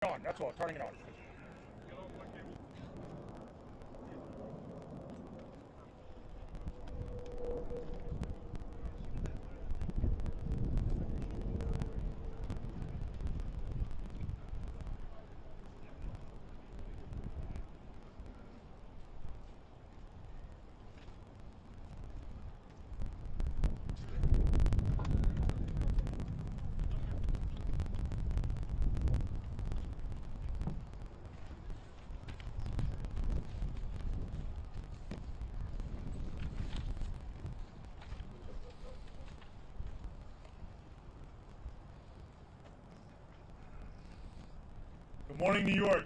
On. That's all. Turning it on. Good morning, New York.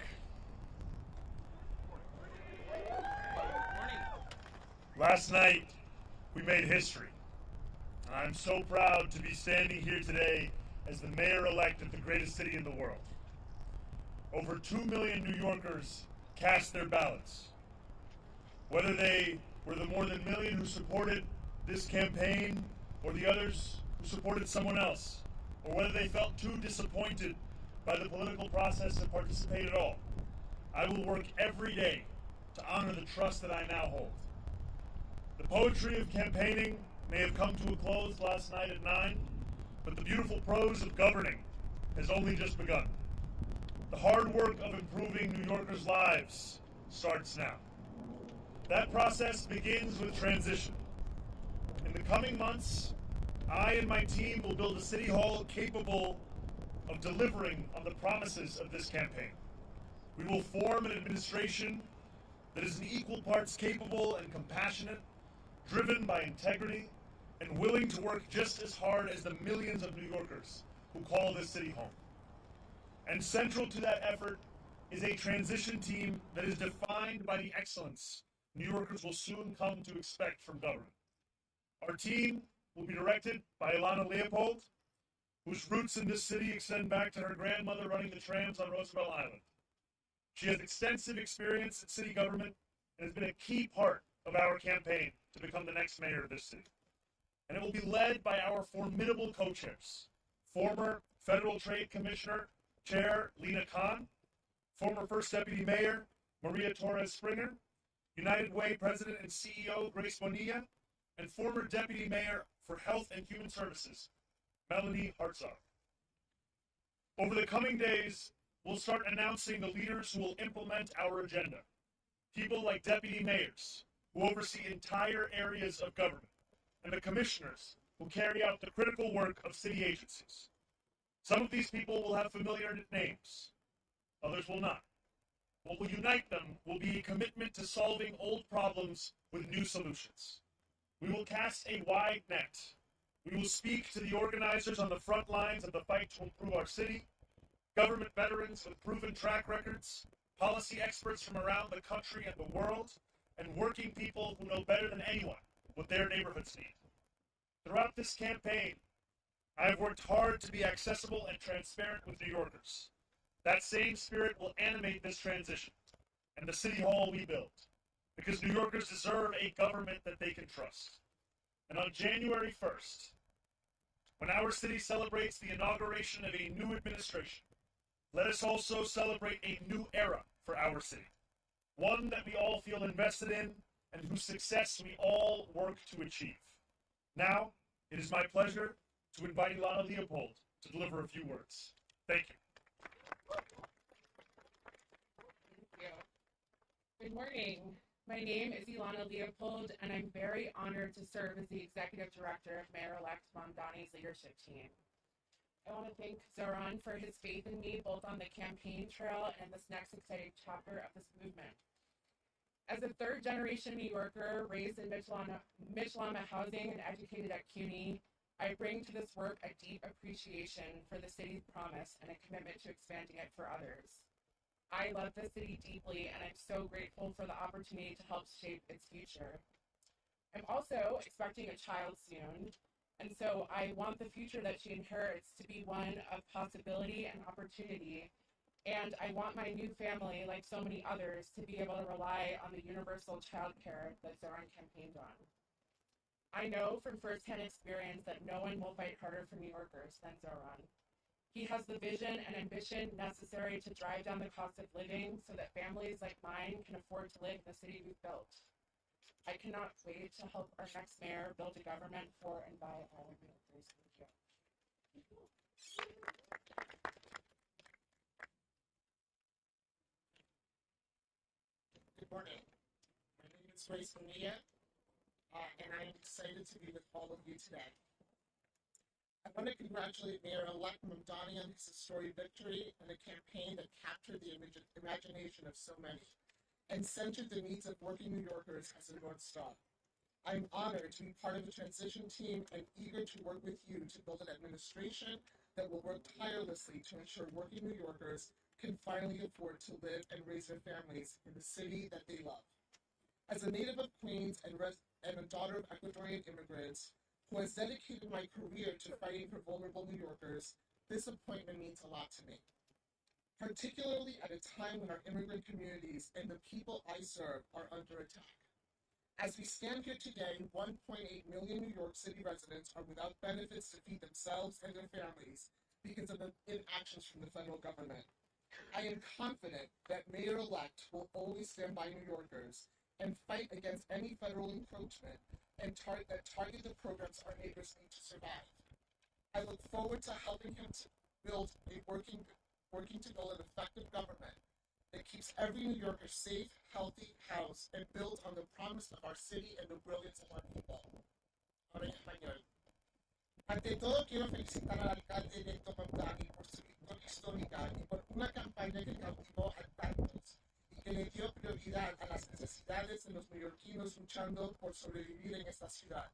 Last night, we made history. And I'm so proud to be standing here today as the mayor-elect of the greatest city in the world. Over 2 million New Yorkers cast their ballots. Whether they were the more than a million who supported this campaign or the others who supported someone else, or whether they felt too disappointed by the political process to participate at all, I will work every day to honor the trust that I now hold. The poetry of campaigning may have come to a close last night at 9, but the beautiful prose of governing has only just begun. The hard work of improving New Yorkers' lives starts now. That process begins with transition. In the coming months, I and my team will build a city hall capable of delivering on the promises of this campaign. We will form an administration that is in equal parts capable and compassionate, driven by integrity, and willing to work just as hard as the millions of New Yorkers who call this city home. And central to that effort is a transition team that is defined by the excellence New Yorkers will soon come to expect from government. Our team will be directed by Ilana Leopold, whose roots in this city extend back to her grandmother running the trams on Roosevelt Island. She has extensive experience in city government and has been a key part of our campaign to become the next mayor of this city. And it will be led by our formidable co-chairs, former Federal Trade Commissioner Chair Lena Khan, former First Deputy Mayor Maria Torres Springer, United Way President and CEO Grace Bonilla, and former Deputy Mayor for Health and Human Services Melanie Hartzog. Over the coming days, we'll start announcing the leaders who will implement our agenda. People like deputy mayors, who oversee entire areas of government, and the commissioners who carry out the critical work of city agencies. Some of these people will have familiar names, others will not. What will unite them will be a commitment to solving old problems with new solutions. We will cast a wide net. We will speak to the organizers on the front lines of the fight to improve our city, government veterans with proven track records, policy experts from around the country and the world, and working people who know better than anyone what their neighborhoods need. Throughout this campaign, I have worked hard to be accessible and transparent with New Yorkers. That same spirit will animate this transition and the city hall we build, because New Yorkers deserve a government that they can trust. And on January 1st, when our city celebrates the inauguration of a new administration, let us also celebrate a new era for our city, one that we all feel invested in and whose success we all work to achieve. Now, it is my pleasure to invite Ilana Leopold to deliver a few words. Thank you. Thank you. Good morning. My name is Zohran Leopold, and I'm very honored to serve as the Executive Director of Mayor-elect Mamdani's leadership team. I want to thank Zohran for his faith in me, both on the campaign trail and this next exciting chapter of this movement. As a third-generation New Yorker raised in Mitchell-Lama housing and educated at CUNY, I bring to this work a deep appreciation for the city's promise and a commitment to expanding it for others. I love the city deeply, and I'm so grateful for the opportunity to help shape its future. I'm also expecting a child soon, and so I want the future that she inherits to be one of possibility and opportunity, and I want my new family, like so many others, to be able to rely on the universal child care that Zohran campaigned on. I know from firsthand experience that no one will fight harder for New Yorkers than Zohran. He has the vision and ambition necessary to drive down the cost of living so that families like mine can afford to live in the city we've built. I cannot wait to help our next mayor build a government for and by all New Yorkers. Thank you. Good morning. My name is Grace Mania, and I am excited to be with all of you today. I want to congratulate Mayor-elect Mamdani on his historic victory and a campaign that captured the imagination of so many and centered the needs of working New Yorkers as a North Star. I am honored to be part of the transition team and eager to work with you to build an administration that will work tirelessly to ensure working New Yorkers can finally afford to live and raise their families in the city that they love. As a native of Queens and a daughter of Ecuadorian immigrants who has dedicated my career to fighting for vulnerable New Yorkers, this appointment means a lot to me, particularly at a time when our immigrant communities and the people I serve are under attack. As we stand here today, 1.8 million New York City residents are without benefits to feed themselves and their families because of the inactions from the federal government. I am confident that Mayor-elect will always stand by New Yorkers and fight against any federal encroachment and that target the programs our neighbors need to survive. I look forward to helping him to build a working to build an effective government that keeps every New Yorker safe, healthy, housed, and built on the promise of our city and the brilliance of our people. Ahora en español. Ante todo, quiero felicitar al alcalde electo Mamdani por su victoria histórica y por una campaña que cautivó a tantos y que le dio prioridad a las necesidades de los neoyorquinos luchando por sobrevivir en esta ciudad.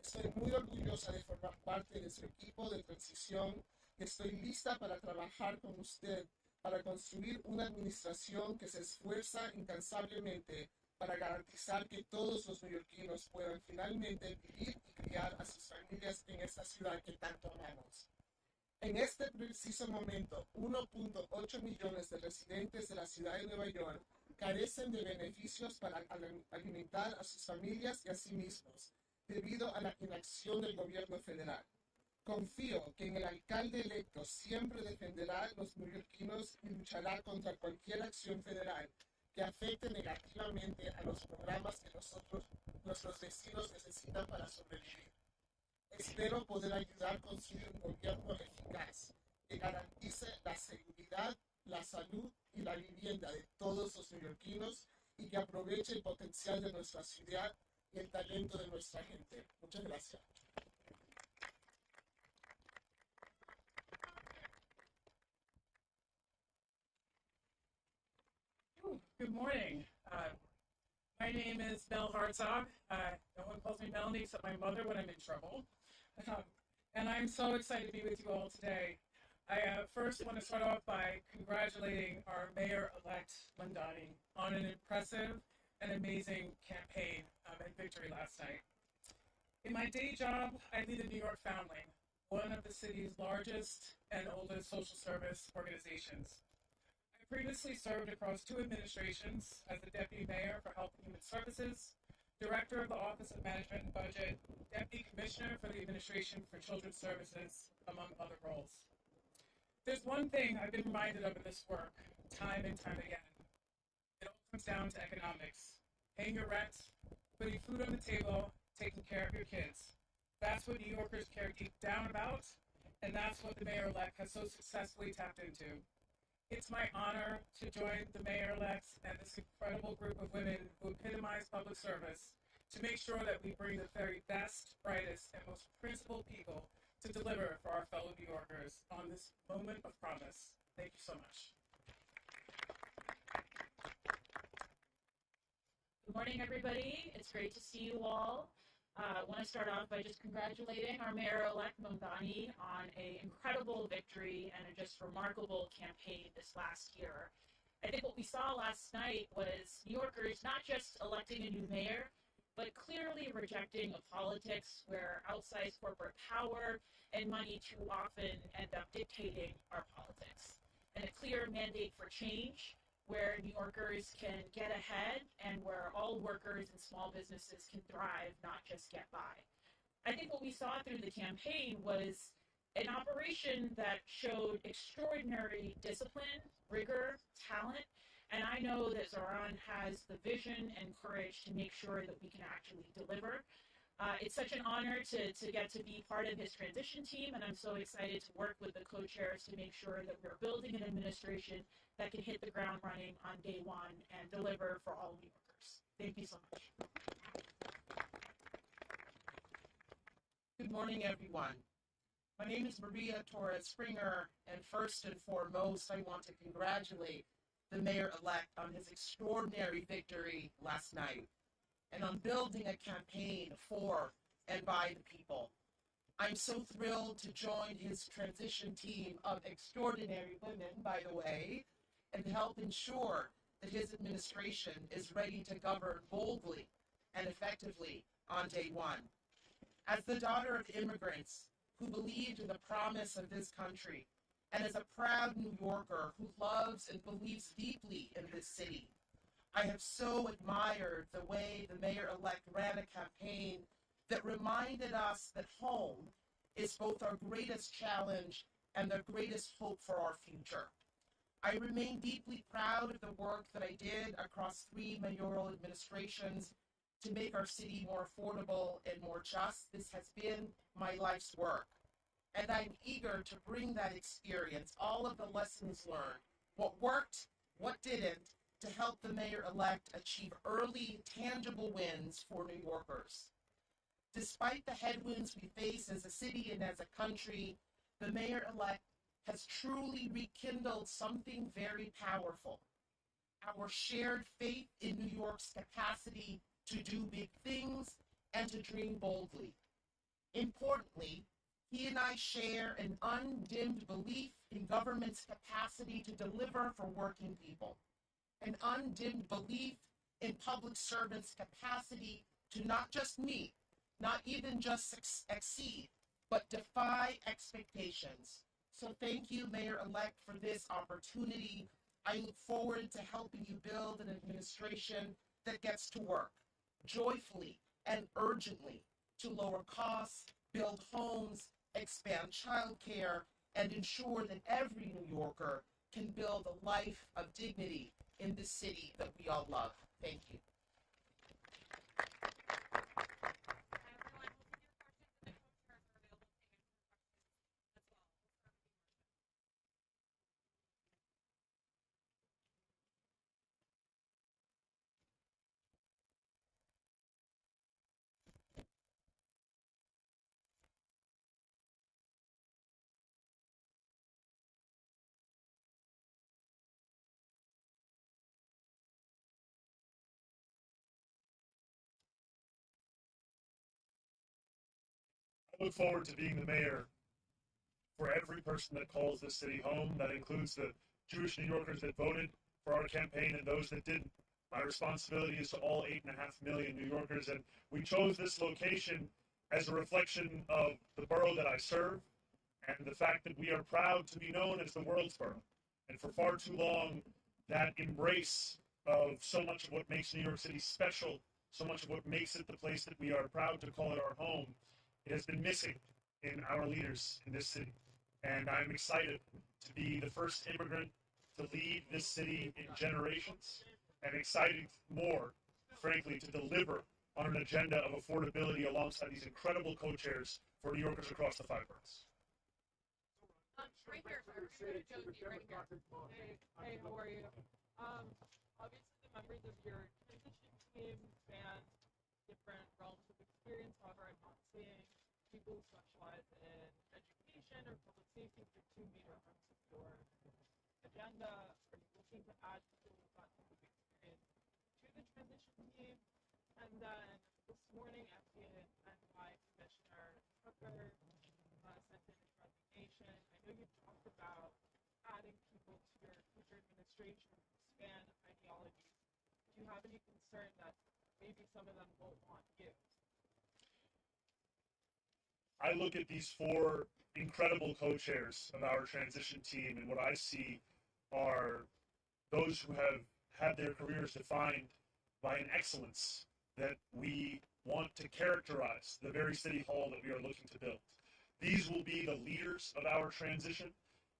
Estoy muy orgullosa de formar parte de su equipo de transición y estoy lista para trabajar con usted para construir una administración que se esfuerza incansablemente para garantizar que todos los neoyorquinos puedan finalmente vivir y criar a sus familias en esta ciudad que tanto amamos. En este preciso momento, 1.8 millones de residentes de la ciudad de Nueva York carecen de beneficios para alimentar a sus familias y a sí mismos, debido a la inacción del gobierno federal. Confío que en el alcalde electo siempre defenderá a los neoyorquinos y luchará contra cualquier acción federal que afecte negativamente a los programas que nuestros vecinos necesitan para sobrevivir. Espero poder ayudar a construir un gobierno eficaz que garantice la seguridad, la salud y la vivienda de todos los neoyorquinos y que aproveche el potencial de nuestra ciudad y el talento de nuestra gente. Muchas gracias. Good morning. My name is Mel Hartzog. No one calls me Melanie except my mother when I'm in trouble. And I'm so excited to be with you all today. I first want to start off by congratulating our Mayor-elect Mamdani on an impressive and amazing campaign and victory last night. In my day job, I lead a New York Foundling, one of the city's largest and oldest social service organizations. Previously served across 2 administrations as the Deputy Mayor for Health and Human Services, Director of the Office of Management and Budget, Deputy Commissioner for the Administration for Children's Services, among other roles. There's one thing I've been reminded of in this work, time and time again. It all comes down to economics. Paying your rent, putting food on the table, taking care of your kids. That's what New Yorkers care deep down about, and that's what the Mayor-elect has so successfully tapped into. It's my honor to join the Mayor-elects and this incredible group of women who epitomize public service to make sure that we bring the very best, brightest, and most principled people to deliver for our fellow New Yorkers on this moment of promise. Thank you so much. Good morning, everybody. It's great to see you all. I want to start off by just congratulating our Mayor-elect Mamdani on an incredible victory and a just remarkable campaign this last year. I think what we saw last night was New Yorkers not just electing a new mayor, but clearly rejecting a politics where outsized corporate power and money too often end up dictating our politics, and a clear mandate for change where New Yorkers can get ahead and where all workers and small businesses can thrive, not just get by. I think what we saw through the campaign was an operation that showed extraordinary discipline, rigor, talent, and I know that Zohran has the vision and courage to make sure that we can actually deliver. It's such an honor to get to be part of his transition team, and I'm so excited to work with the co-chairs to make sure that we're building an administration that can hit the ground running on day one and deliver for all New Yorkers. Thank you so much. Good morning, everyone. My name is Maria Torres Springer, and first and foremost, I want to congratulate the mayor-elect on his extraordinary victory last night and on building a campaign for and by the people. I'm so thrilled to join his transition team of extraordinary women, by the way, and help ensure that his administration is ready to govern boldly and effectively on day one. As the daughter of immigrants who believed in the promise of this country, and as a proud New Yorker who loves and believes deeply in this city, I have so admired the way the mayor-elect ran a campaign that reminded us that home is both our greatest challenge and the greatest hope for our future. I remain deeply proud of the work that I did across 3 mayoral administrations to make our city more affordable and more just. This has been my life's work. And I'm eager to bring that experience, all of the lessons learned, what worked, what didn't, to help the mayor-elect achieve early, tangible wins for New Yorkers. Despite the headwinds we face as a city and as a country, the mayor-elect has truly rekindled something very powerful: our shared faith in New York's capacity to do big things and to dream boldly. Importantly, he and I share an undimmed belief in government's capacity to deliver for working people, an undimmed belief in public servants' capacity to not just meet, not even just exceed, but defy expectations. So thank you, Mayor-elect, for this opportunity. I look forward to helping you build an administration that gets to work joyfully and urgently to lower costs, build homes, expand childcare, and ensure that every New Yorker can build a life of dignity in the city that we all love. Thank you. I look forward to being the mayor for every person that calls this city home. That includes the Jewish New Yorkers that voted for our campaign and those that didn't. My responsibility is to all 8.5 million New Yorkers, and we chose this location as a reflection of the borough that I serve and the fact that we are proud to be known as the world's borough. And for far too long, that embrace of so much of what makes New York City special, so much of what makes it the place that we are proud to call it our home, it has been missing in our leaders in this city. And I'm excited to be the first immigrant to lead this city in generations, and excited more, frankly, to deliver on an agenda of affordability alongside these incredible co-chairs for New Yorkers across the 5 boroughs. Right here, Josie, right here. Hey, how are you? Obviously, the members of your transition team span different realms of experience. However, I'm not seeing people who specialize in education or public safety for 2 major arms of your agenda. Are you looking to add people with that type of experience to the transition team? And then this morning, FDNY Commissioner Tucker sent in his resignation. I know you've talked about adding people to your future administration who span ideologies. Do you have any concern that maybe some of them won't want you? I look at these 4 incredible co-chairs of our transition team, and what I see are those who have had their careers defined by an excellence that we want to characterize the very city hall that we are looking to build. These will be the leaders of our transition,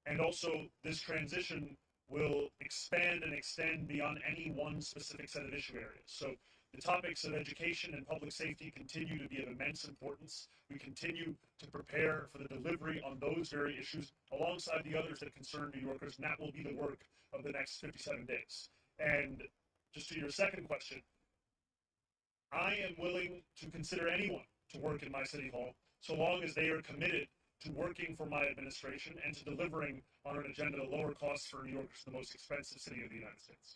and also this transition will expand and extend beyond any one specific set of issue areas. So the topics of education and public safety continue to be of immense importance. We continue to prepare for the delivery on those very issues alongside the others that concern New Yorkers, and that will be the work of the next 57 days. And just to your second question, I am willing to consider anyone to work in my city hall so long as they are committed to working for my administration and to delivering on an agenda to lower costs for New Yorkers, the most expensive city of the United States.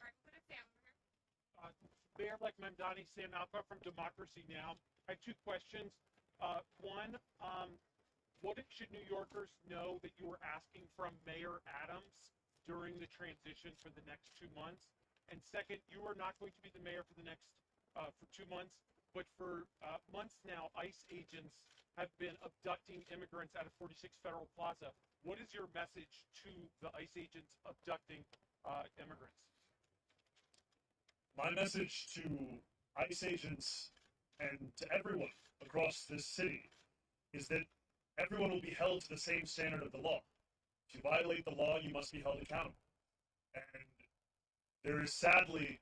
Mayor-elect Mamdani, Sam Alcott from Democracy Now! I have two questions. One, what should New Yorkers know that you were asking from Mayor Adams during the transition for the next 2 months? And second, you are not going to be the mayor for the next for 2 months, but for months now, ICE agents have been abducting immigrants out of 46 Federal Plaza. What is your message to the ICE agents abducting immigrants? My message to ICE agents and to everyone across this city is that everyone will be held to the same standard of the law. If you violate the law, you must be held accountable. And there is sadly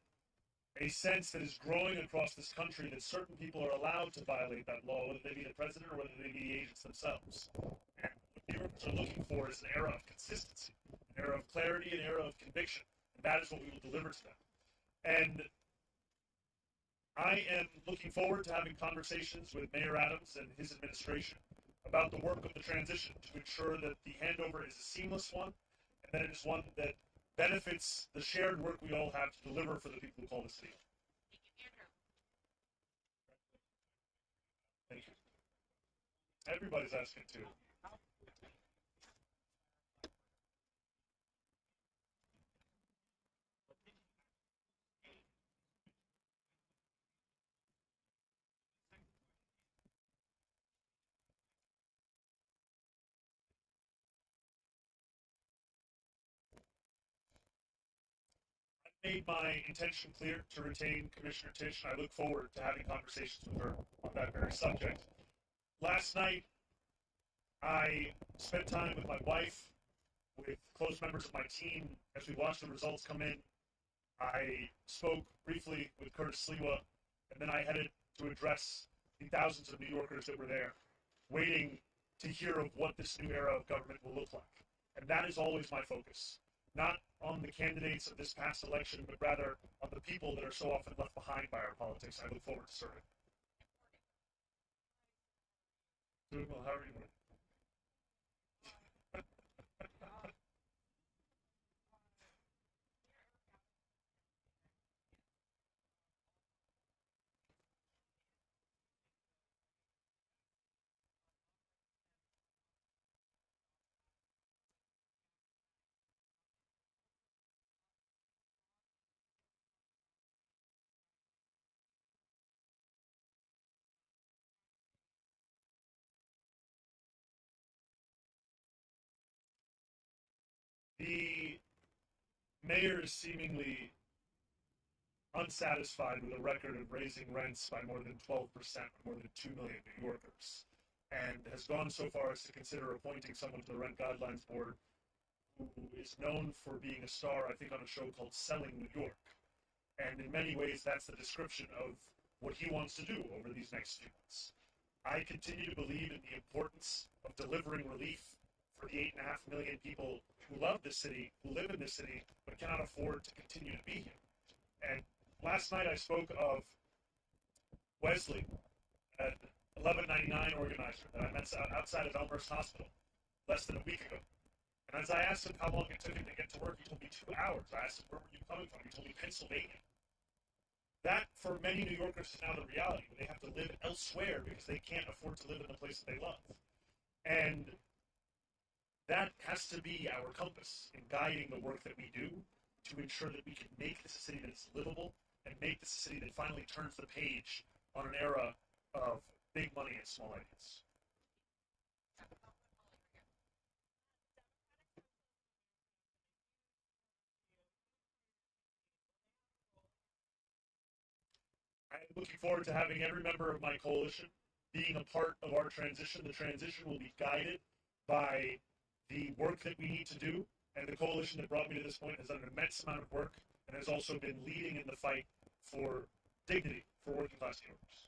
a sense that is growing across this country that certain people are allowed to violate that law, whether they be the president or whether they be the agents themselves. And what New Yorkers are looking for is an era of consistency, an era of clarity, an era of conviction. And that is what we will deliver to them. And I am looking forward to having conversations with Mayor Adams and his administration about the work of the transition to ensure that the handover is a seamless one and that it is one that benefits the shared work we all have to deliver for the people who call the city. Thank you. Everybody's asking too. Made my intention clear to retain Commissioner Tisch, and I look forward to having conversations with her on that very subject. Last night, I spent time with my wife, with close members of my team, as we watched the results come in. I spoke briefly with Curtis Sliwa, and then I headed to address the thousands of New Yorkers that were there, waiting to hear of what this new era of government will look like. And that is always my focus. Not on the candidates of this past election, but rather on the people that are so often left behind by our politics. I look forward to serving. Doing well. How are you doing? The mayor is seemingly unsatisfied with a record of raising rents by more than 12% for more than 2 million New Yorkers, and has gone so far as to consider appointing someone to the Rent Guidelines Board who is known for being a star, I think, on a show called Selling New York. And in many ways, that's the description of what he wants to do over these next few months. I continue to believe in the importance of delivering relief for the 8.5 million people who love this city, who live in this city, but cannot afford to continue to be here. And last night I spoke of Wesley, an 1199 organizer that I met outside of Elmhurst Hospital less than a week ago. And as I asked him how long it took him to get to work, he told me 2 hours. I asked him, where were you coming from? He told me Pennsylvania. That, for many New Yorkers, is now the reality. They have to live elsewhere because they can't afford to live in the place that they love. And that has to be our compass in guiding the work that we do to ensure that we can make this a city that is livable and make this a city that finally turns the page on an era of big money and small ideas. I'm looking forward to having every member of my coalition being a part of our transition. The transition will be guided by the work that we need to do, and the coalition that brought me to this point has done an immense amount of work and has also been leading in the fight for dignity for working class New Yorkers.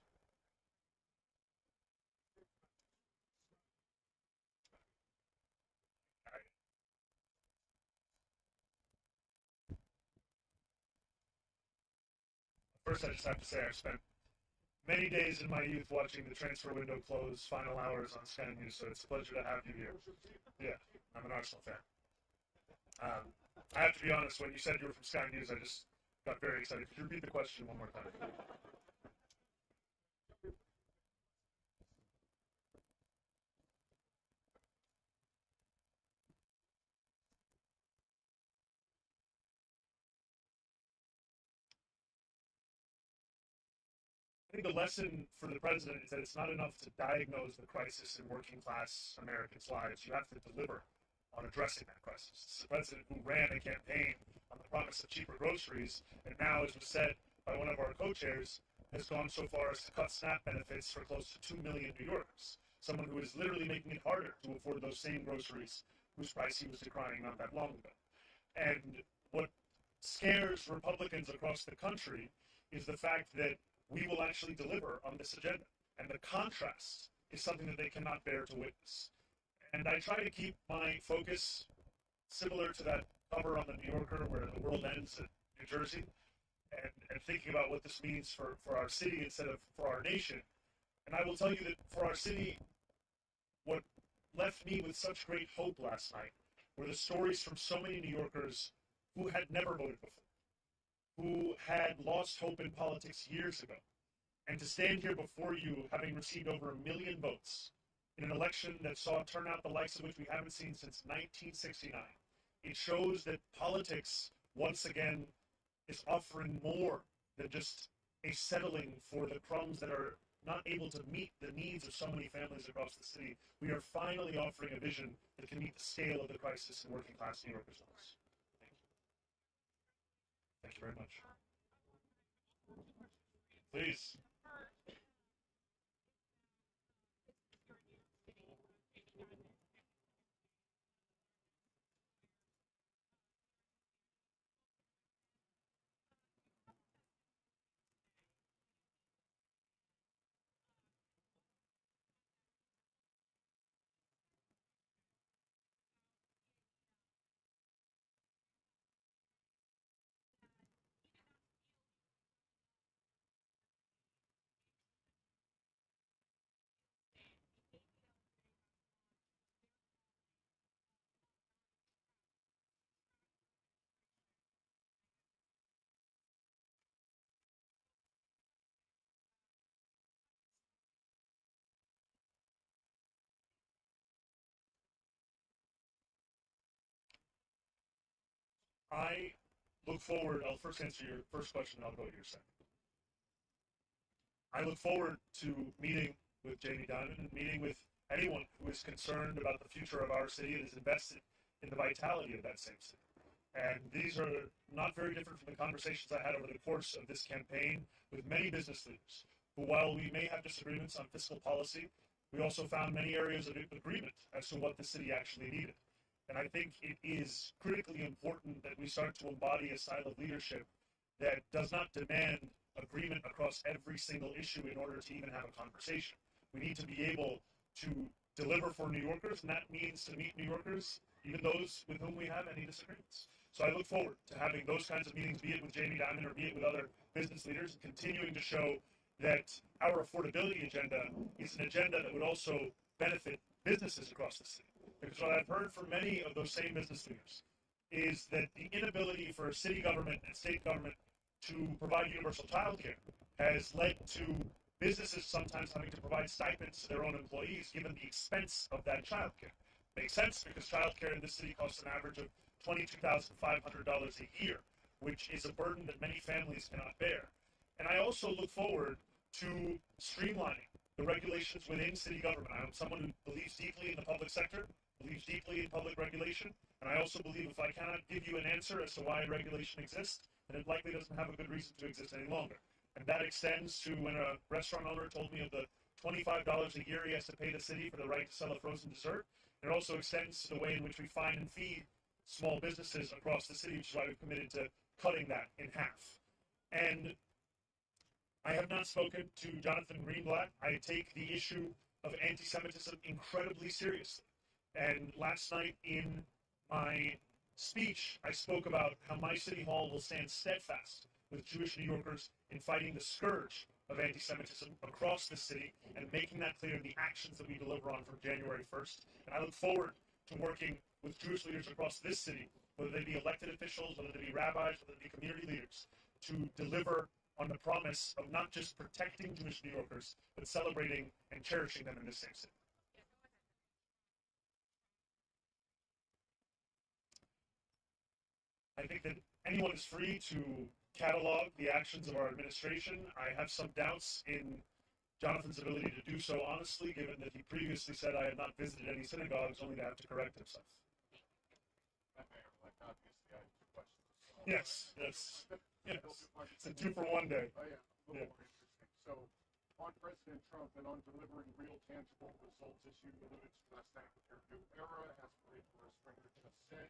First, I just have to say I've spent many days in my youth watching the transfer window close, final hours on Sky News, so it's a pleasure to have you here. Yeah, I'm an Arsenal fan. I have to be honest, when you said you were from Sky News, I just got very excited. Could you repeat the question one more time? I think the lesson for the president is that it's not enough to diagnose the crisis in working class Americans' lives. You have to deliver on addressing that crisis. It's the president who ran a campaign on the promise of cheaper groceries, and now, as was said by one of our co-chairs, has gone so far as to cut SNAP benefits for close to 2 million New Yorkers. Someone who is literally making it harder to afford those same groceries whose price he was decrying not that long ago. And what scares Republicans across the country is the fact that we will actually deliver on this agenda. And the contrast is something that they cannot bear to witness. And I try to keep my focus similar to that cover on the New Yorker where the world ends in New Jersey, and thinking about what this means for our city instead of for our nation. And I will tell you that for our city, what left me with such great hope last night were the stories from so many New Yorkers who had never voted before, who had lost hope in politics years ago. And to stand here before you, having received over 1 million votes in an election that saw a turnout the likes of which we haven't seen since 1969, it shows that politics, once again, is offering more than just a settling for the crumbs that are not able to meet the needs of so many families across the city. We are finally offering a vision that can meet the scale of the crisis in working class New Yorkers' lives. Thank you. Thank you very much. Please. I look forward, I'll first answer your first question, and I'll go to your second. I look forward to meeting with Jamie Dimon and meeting with anyone who is concerned about the future of our city and is invested in the vitality of that same city. And these are not very different from the conversations I had over the course of this campaign with many business leaders, who, while we may have disagreements on fiscal policy, we also found many areas of agreement as to what the city actually needed. And I think it is critically important that we start to embody a style of leadership that does not demand agreement across every single issue in order to even have a conversation. We need to be able to deliver for New Yorkers, and that means to meet New Yorkers, even those with whom we have any disagreements. So I look forward to having those kinds of meetings, be it with Jamie Dimon or be it with other business leaders, and continuing to show that our affordability agenda is an agenda that would also benefit businesses across the city. Because what I've heard from many of those same business leaders is that the inability for city government and state government to provide universal childcare has led to businesses sometimes having to provide stipends to their own employees given the expense of that childcare. Makes sense because childcare in this city costs an average of $22,500 a year, which is a burden that many families cannot bear. And I also look forward to streamlining the regulations within city government. I am someone who believes deeply in the public sector, believes deeply in public regulation, and I also believe if I cannot give you an answer as to why regulation exists, then it likely doesn't have a good reason to exist any longer. And that extends to when a restaurant owner told me of the $25 a year he has to pay the city for the right to sell a frozen dessert. It also extends to the way in which we find and feed small businesses across the city, which is why we've committed to cutting that in half. And I have not spoken to Jonathan Greenblatt. I take the issue of anti-Semitism incredibly seriously. And last night in my speech, I spoke about how my city hall will stand steadfast with Jewish New Yorkers in fighting the scourge of anti-Semitism across the city and making that clear in the actions that we deliver on from January 1st. And I look forward to working with Jewish leaders across this city, whether they be elected officials, whether they be rabbis, whether they be community leaders, to deliver on the promise of not just protecting Jewish New Yorkers, but celebrating and cherishing them in this same city. I think that anyone is free to catalog the actions of our administration. I have some doubts in Jonathan's ability to do so honestly, given that he previously said I had not visited any synagogues, only to have to correct himself. Obviously, I have two questions. Yes, yes. It's a 2-for-1 day. Oh, yeah, a little more interesting. So, on President Trump and on delivering real, tangible results, as you alluded to last night with your new era, as Maria Springer just said,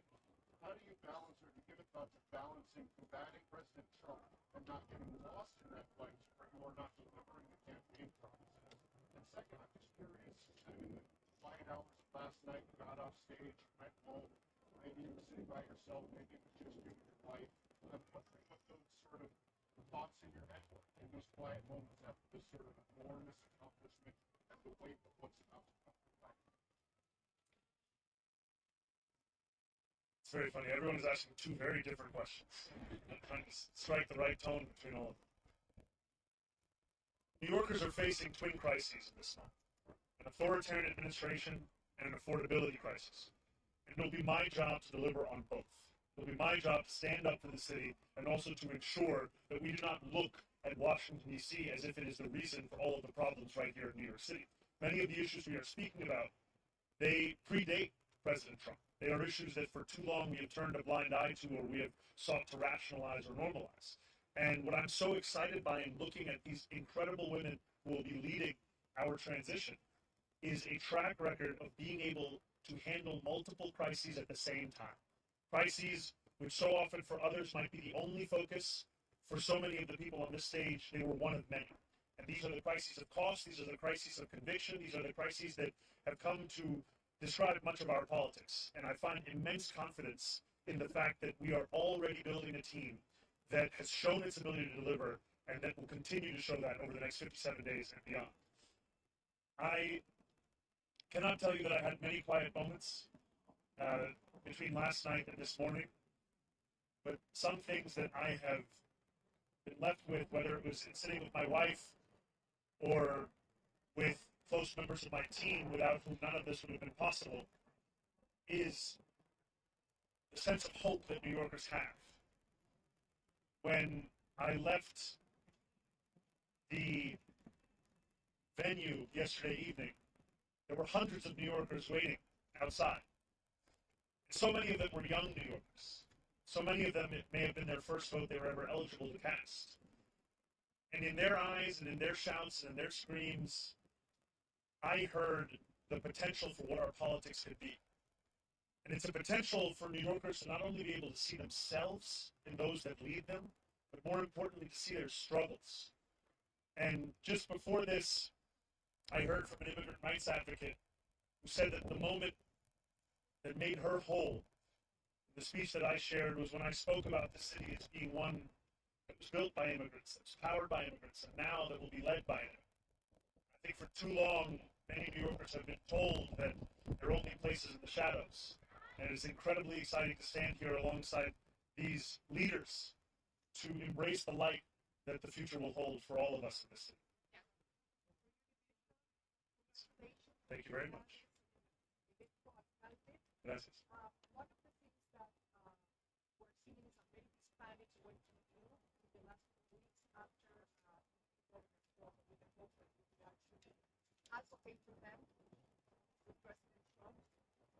how do you balance, or do you give a thought to balancing combating President Trump and not getting lost in that fight or not delivering the campaign promises? And second, I'm just curious, I mean, the quiet hours last night, you got off stage, you went home, maybe you were sitting by yourself, maybe it was just you and your wife. What those sort of thoughts in your head in those quiet moments after this sort of enormous accomplishment and the weight of what's about to come back? It's very funny. Everyone is asking two very different questions. I'm trying to strike the right tone between all of them. New Yorkers are facing twin crises this month: an authoritarian administration and an affordability crisis. And it'll be my job to deliver on both. It'll be my job to stand up for the city and also to ensure that we do not look at Washington, D.C. as if it is the reason for all of the problems right here in New York City. Many of the issues we are speaking about, they predate President Trump. They are issues that for too long we have turned a blind eye to, or we have sought to rationalize or normalize. And what I'm so excited by in looking at these incredible women who will be leading our transition is a track record of being able to handle multiple crises at the same time. Crises which so often for others might be the only focus. For so many of the people on this stage, they were one of many. And these are the crises of cost, these are the crises of conviction, these are the crises that have come to describe much of our politics. And I find immense confidence in the fact that we are already building a team that has shown its ability to deliver and that will continue to show that over the next 57 days and beyond. I cannot tell you that I had many quiet moments between last night and this morning, but some things that I have been left with, whether it was in sitting with my wife or with close members of my team without whom none of this would have been possible, is the sense of hope that New Yorkers have. When I left the venue yesterday evening, there were hundreds of New Yorkers waiting outside. So many of them were young New Yorkers. So many of them, it may have been their first vote they were ever eligible to cast. And in their eyes and in their shouts and in their screams, I heard the potential for what our politics could be. And it's a potential for New Yorkers to not only be able to see themselves in those that lead them, but more importantly, to see their struggles. And just before this, I heard from an immigrant rights advocate who said that the moment that made her whole, the speech that I shared, was when I spoke about the city as being one that was built by immigrants, that was powered by immigrants, and now that will be led by it. I think for too long, many New Yorkers have been told that there are only places in the shadows. And it is incredibly exciting to stand here alongside these leaders to embrace the light that the future will hold for all of us in this city. Thank you very much. Gracias. One of the things that we're seeing is that many Hispanics went to you in the last few weeks after Governor Cuomo with the hope that we could actually advocate for them with President Trump.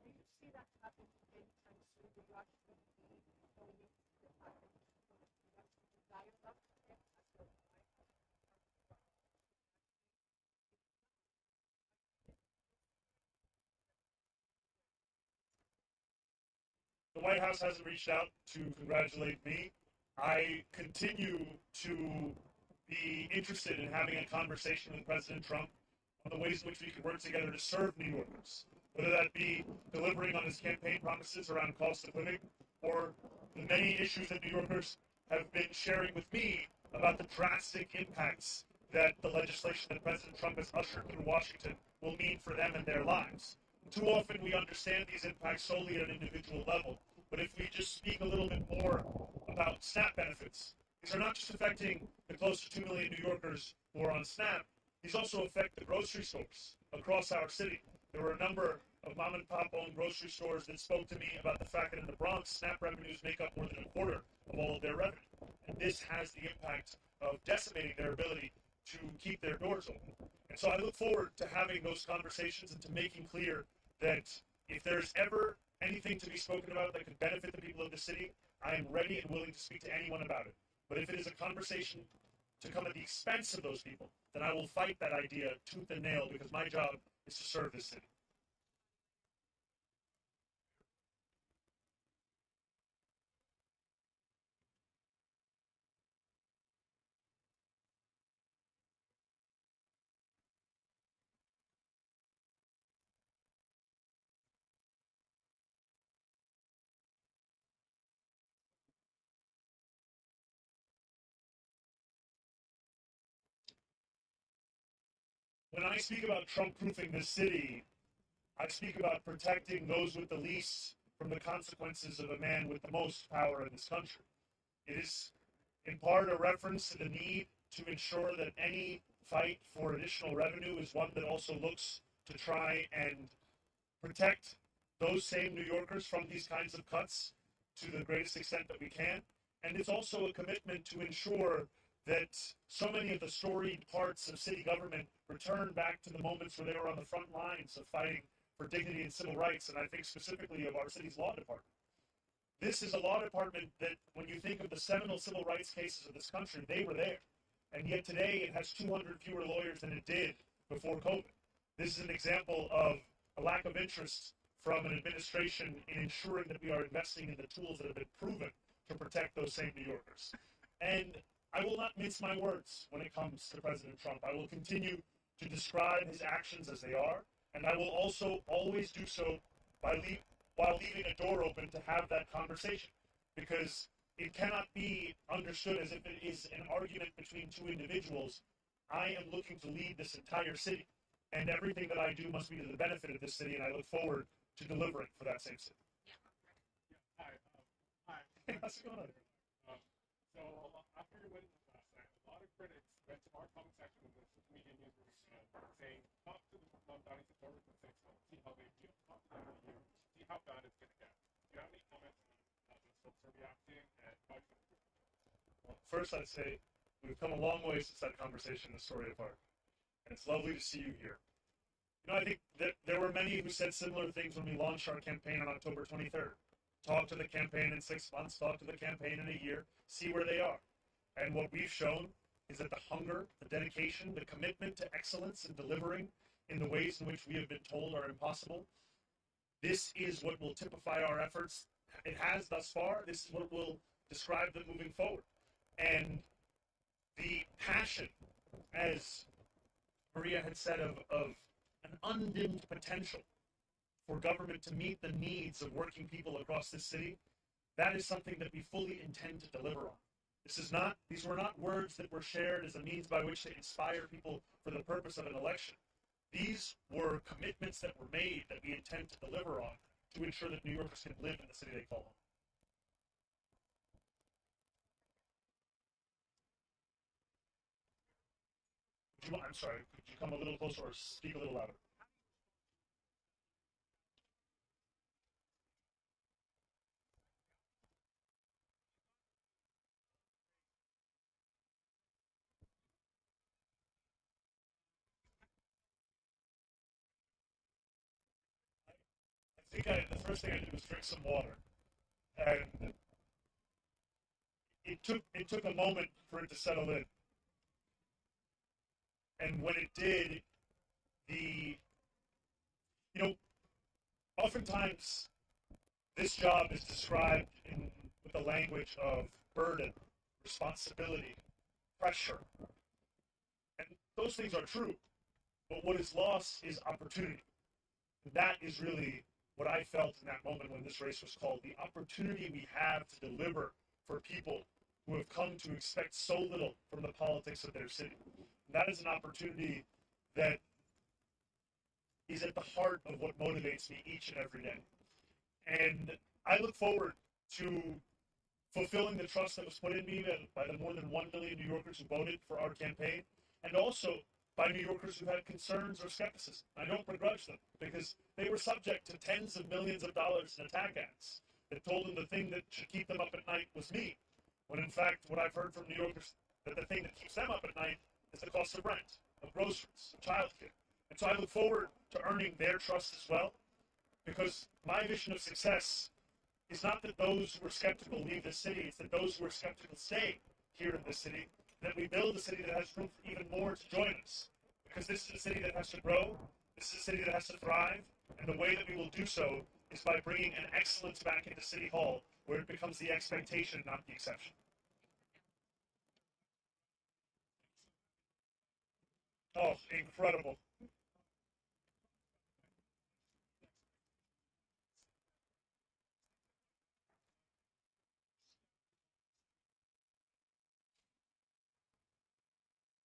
Do you see that happening anytime soon? Do you actually be going into the fact that you're going to actually dialogue with them as well? the White House hasn't reached out to congratulate me. I continue to be interested in having a conversation with President Trump on the ways in which we can work together to serve New Yorkers, whether that be delivering on his campaign promises around cost of living, or the many issues that New Yorkers have been sharing with me about the drastic impacts that the legislation that President Trump has ushered through Washington will mean for them and their lives. Too often we understand these impacts solely at an individual level, but if we just speak a little bit more about SNAP benefits, these are not just affecting the close to 2 million New Yorkers who are on SNAP, these also affect the grocery stores across our city. There were a number of mom and pop owned grocery stores that spoke to me about the fact that in the Bronx, SNAP revenues make up more than a quarter of all of their revenue. And this has the impact of decimating their ability to keep their doors open. And so I look forward to having those conversations and to making clear that if there's ever anything to be spoken about that could benefit the people of the city, I am ready and willing to speak to anyone about it. But if it is a conversation to come at the expense of those people, then I will fight that idea tooth and nail, because my job is to serve this city. When I speak about Trump-proofing this city, I speak about protecting those with the least from the consequences of a man with the most power in this country. It is in part a reference to the need to ensure that any fight for additional revenue is one that also looks to try and protect those same New Yorkers from these kinds of cuts to the greatest extent that we can. And it's also a commitment to ensure that so many of the storied parts of city government return back to the moments where they were on the front lines of fighting for dignity and civil rights, and I think specifically of our city's law department. This is a law department that, when you think of the seminal civil rights cases of this country, they were there. And yet today it has 200 fewer lawyers than it did before COVID. This is an example of a lack of interest from an administration in ensuring that we are investing in the tools that have been proven to protect those same New Yorkers. And I will not mince my words when it comes to President Trump. I will continue to describe his actions as they are, and I will also always do so while leaving a door open to have that conversation, because it cannot be understood as if it is an argument between two individuals. I am looking to lead this entire city, and everything that I do must be to the benefit of this city, and I look forward to delivering for that same city. Hi. Hey, how's it going? So after your win last night, a lot of critics went to our comment section of this media news release saying, talk to the Mamdani supporters and see how they feel. Talk to them in you, see how bad it's going to get. Do you have any comments on how those folks are reacting and how you feel? Well, first I'd say we've come a long way since that conversation in Astoria Park, and it's lovely to see you here. You know, I think that there were many who said similar things when we launched our campaign on October 23rd. Talk to the campaign in 6 months, talk to the campaign in a year, see where they are. And what we've shown is that the hunger, the dedication, the commitment to excellence and delivering in the ways in which we have been told are impossible, this is what will typify our efforts. It has thus far. This is what will describe them moving forward. And the passion, as Maria had said, of an undimmed potential for government to meet the needs of working people across this city, that is something that we fully intend to deliver on. These were not words that were shared as a means by which to inspire people for the purpose of an election. These were commitments that were made that we intend to deliver on to ensure that New Yorkers can live in the city they call home. I'm sorry, could you come a little closer or speak a little louder? The first thing I did was drink some water, and it took a moment for it to settle in. And when it did, oftentimes This job is described with the language of burden, responsibility, pressure. And those things are true. But what is lost is opportunity. And that is really what I felt in that moment when this race was called. The opportunity we have to deliver for people who have come to expect so little from the politics of their city. And that is an opportunity that is at the heart of what motivates me each and every day. And I look forward to fulfilling the trust that was put in me by the more than 1 million New Yorkers who voted for our campaign, and also by New Yorkers who had concerns or skepticism. I don't begrudge them, because they were subject to tens of millions of dollars in attack ads that told them the thing that should keep them up at night was me, when in fact what I've heard from New Yorkers, that the thing that keeps them up at night is the cost of rent, of groceries, of childcare. And so I look forward to earning their trust as well, because my vision of success is not that those who are skeptical leave the city, it's that those who are skeptical stay here in this city, that we build a city that has room for even more to join us. Because this is a city that has to grow, this is a city that has to thrive, and the way that we will do so is by bringing an excellence back into City Hall, where it becomes the expectation, not the exception. Oh, incredible.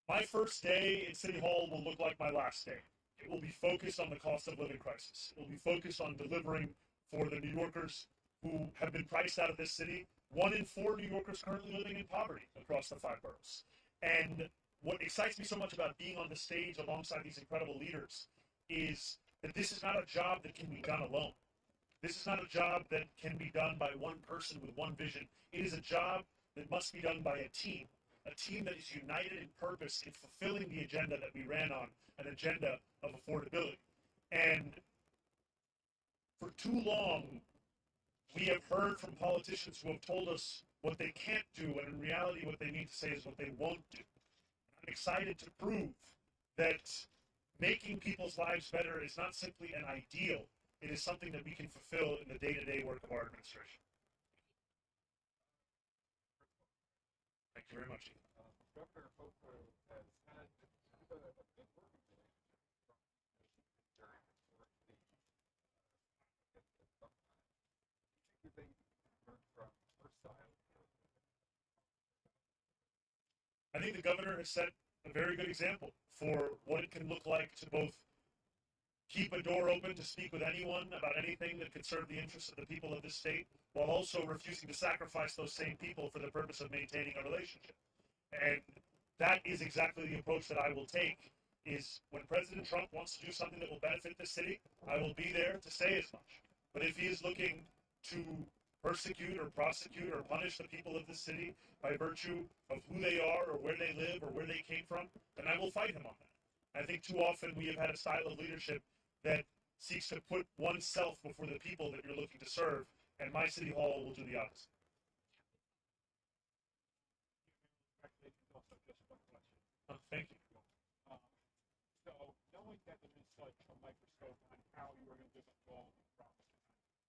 My first day in City Hall will look like my last day. It will be focused on the cost of living crisis. It will be focused on delivering for the New Yorkers who have been priced out of this city. 1 in 4 New Yorkers currently living in poverty across the 5 boroughs. And what excites me so much about being on the stage alongside these incredible leaders is that this is not a job that can be done alone. This is not a job that can be done by one person with one vision. It is a job that must be done by a team that is united in purpose in fulfilling the agenda that we ran on, an agenda of affordability. And for too long, we have heard from politicians who have told us what they can't do, and in reality, what they need to say is what they won't do. I'm excited to prove that making people's lives better is not simply an ideal, it is something that we can fulfill in the day-to-day work of our administration. Thank you very much. Governor Cuomo has had a good working relationship during the you think learned from her style? I think the governor has set a very good example for what it can look like to both keep a door open to speak with anyone about anything that could serve the interests of the people of this state, while also refusing to sacrifice those same people for the purpose of maintaining a relationship. And that is exactly the approach that I will take, is when President Trump wants to do something that will benefit the city, I will be there to say as much. But if he is looking to persecute or prosecute or punish the people of the city by virtue of who they are or where they live or where they came from, then I will fight him on that. I think too often we have had a style of leadership that seeks to put oneself before the people that you're looking to serve, and my City Hall will do the opposite. Thank you. So, knowing that there is such a microscope on how you are going to evolve the process,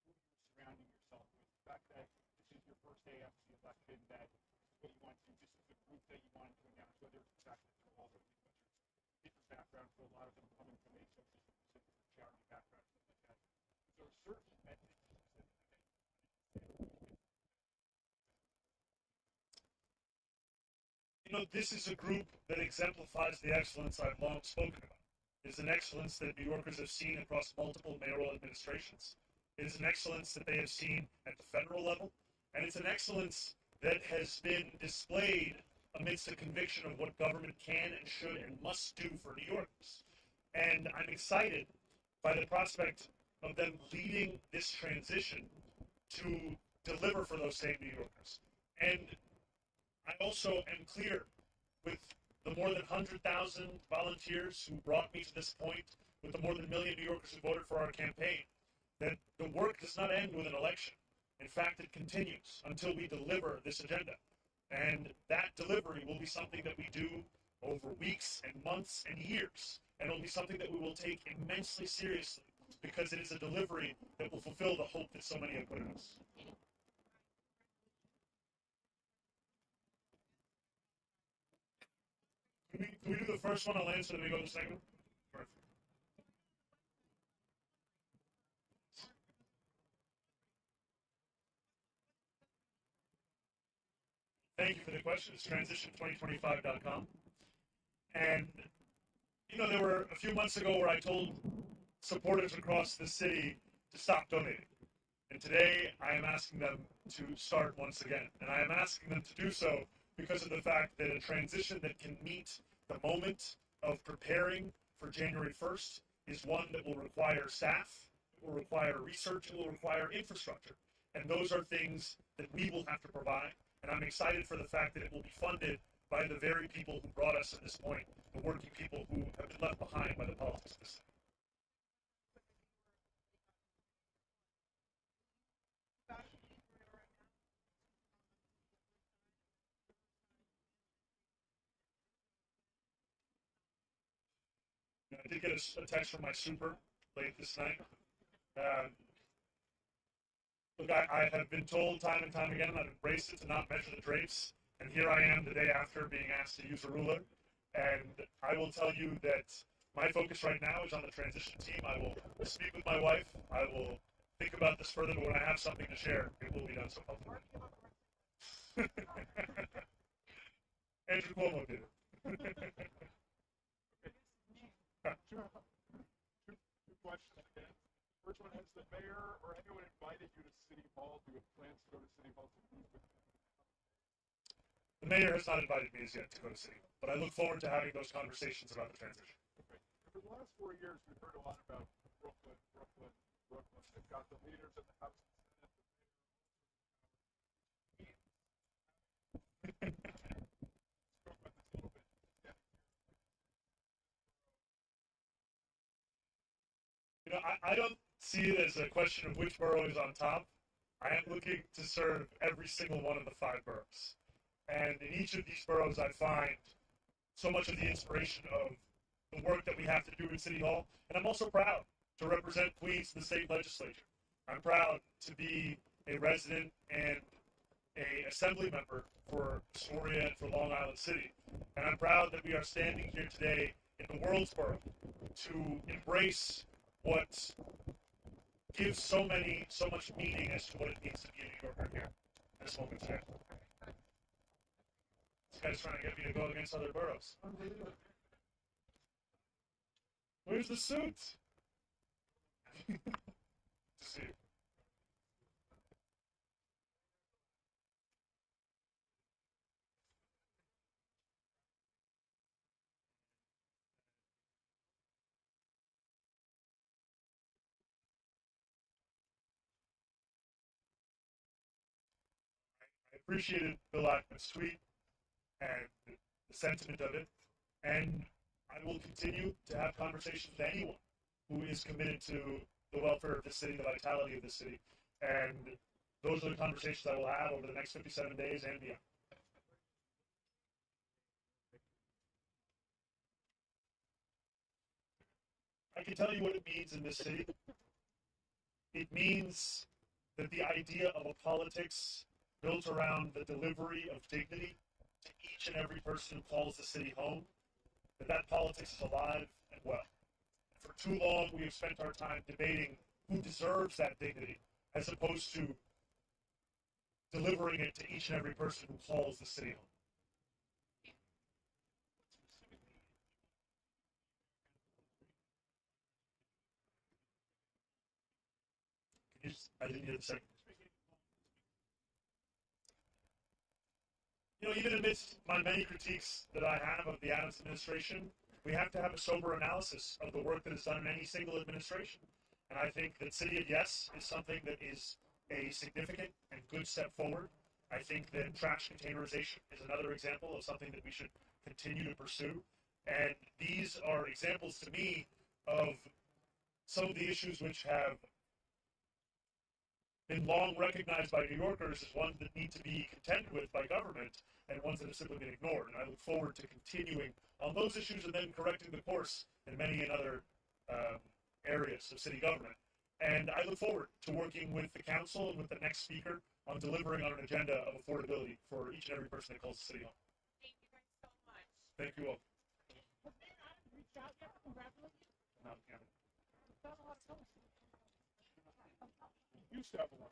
who you're surrounding yourself with, the fact that this is your first day after the election, that what you want to, this is the group that you want to announce, whether it's the fact that they're all different background, for a lot of them coming from a social specific charity background, stuff like that. Is there a certain method this is a group that exemplifies the excellence I've long spoken about. It is an excellence that New Yorkers have seen across multiple mayoral administrations. It is an excellence that they have seen at the federal level, and it's an excellence that has been displayed amidst a conviction of what government can and should and must do for New Yorkers. And I'm excited by the prospect of them leading this transition to deliver for those same New Yorkers. And I also am clear with the more than 100,000 volunteers who brought me to this point, with the more than 1 million New Yorkers who voted for our campaign, that the work does not end with an election. In fact, it continues until we deliver this agenda. And that delivery will be something that we do over weeks and months and years. And it will be something that we will take immensely seriously. because it is a delivery that will fulfill the hope that so many have put in us. Can we do the first one? I'll answer, then we go to the second one? Perfect. Thank you for the question. It's transition2025.com. And, you know, there were a few months ago where I told supporters across the city to stop donating. And today I am asking them to start once again. And I am asking them to do so because of the fact that a transition that can meet the moment of preparing for January 1st is one that will require staff, it will require research, it will require infrastructure. And those are things that we will have to provide. And I'm excited for the fact that it will be funded by the very people who brought us to this point, the working people who have been left behind by the politics of this city. I did get a text from my super late this night. Look, I have been told time and time again, and I've embraced it, to not measure the drapes. And here I am the day after being asked to use a ruler. And I will tell you that my focus right now is on the transition team. I will speak with my wife. I will think about this further, but when I have something to share, it will be done so publicly. Andrew Cuomo did it. Two questions again. First one, has the mayor or anyone invited you to City Hall? Do you have plans to go to City Hall to meet with them? The mayor has not invited me as yet to go to City, but I look forward to having those conversations about the transition. Okay. For the last 4 years, we've heard a lot about Brooklyn. They've got the leaders in the House and Senate. Spoke about this a little bit. Yeah. You know, I don't see it as a question of which borough is on top. I am looking to serve every single one of the 5 boroughs. And in each of these boroughs, I find so much of the inspiration of the work that we have to do in City Hall. And I'm also proud to represent Queens in the state legislature. I'm proud to be a resident and an assembly member for Astoria and for Long Island City. And I'm proud that we are standing here today in the Worldsboro to embrace what gives so much meaning as to what it means to be a New Yorker here in this moment today. This guy's trying to get me to go against other boroughs. Where's the suit? To see you. I appreciated Bill Ackman's tweet and the sentiment of it, and I will continue to have conversations with anyone who is committed to the welfare of the city, the vitality of the city, and those are the conversations I will have over the next 57 days and beyond. I can tell you what it means in this city. It means that the idea of a politics built around the delivery of dignity to each and every person who calls the city home, that politics is alive and well. For too long, we have spent our time debating who deserves that dignity, as opposed to delivering it to each and every person who calls the city home. I didn't hear the second. You know, even amidst my many critiques that I have of the Adams administration, we have to have a sober analysis of the work that is done in any single administration. And I think that City of Yes is something that is a significant and good step forward. I think that trash containerization is another example of something that we should continue to pursue. And these are examples to me of some of the issues which have been long recognized by New Yorkers as ones that need to be contended with by government and ones that have simply been ignored. And I look forward to continuing on those issues and then correcting the course in many another areas of city government. And I look forward to working with the council and with the next speaker on delivering on an agenda of affordability for each and every person that calls the city home. Thank you guys so much. Thank you all. Has Mayor Adams reached out yet to congratulate you? No, Cameron. Tell us how it's going. You used to have a lot.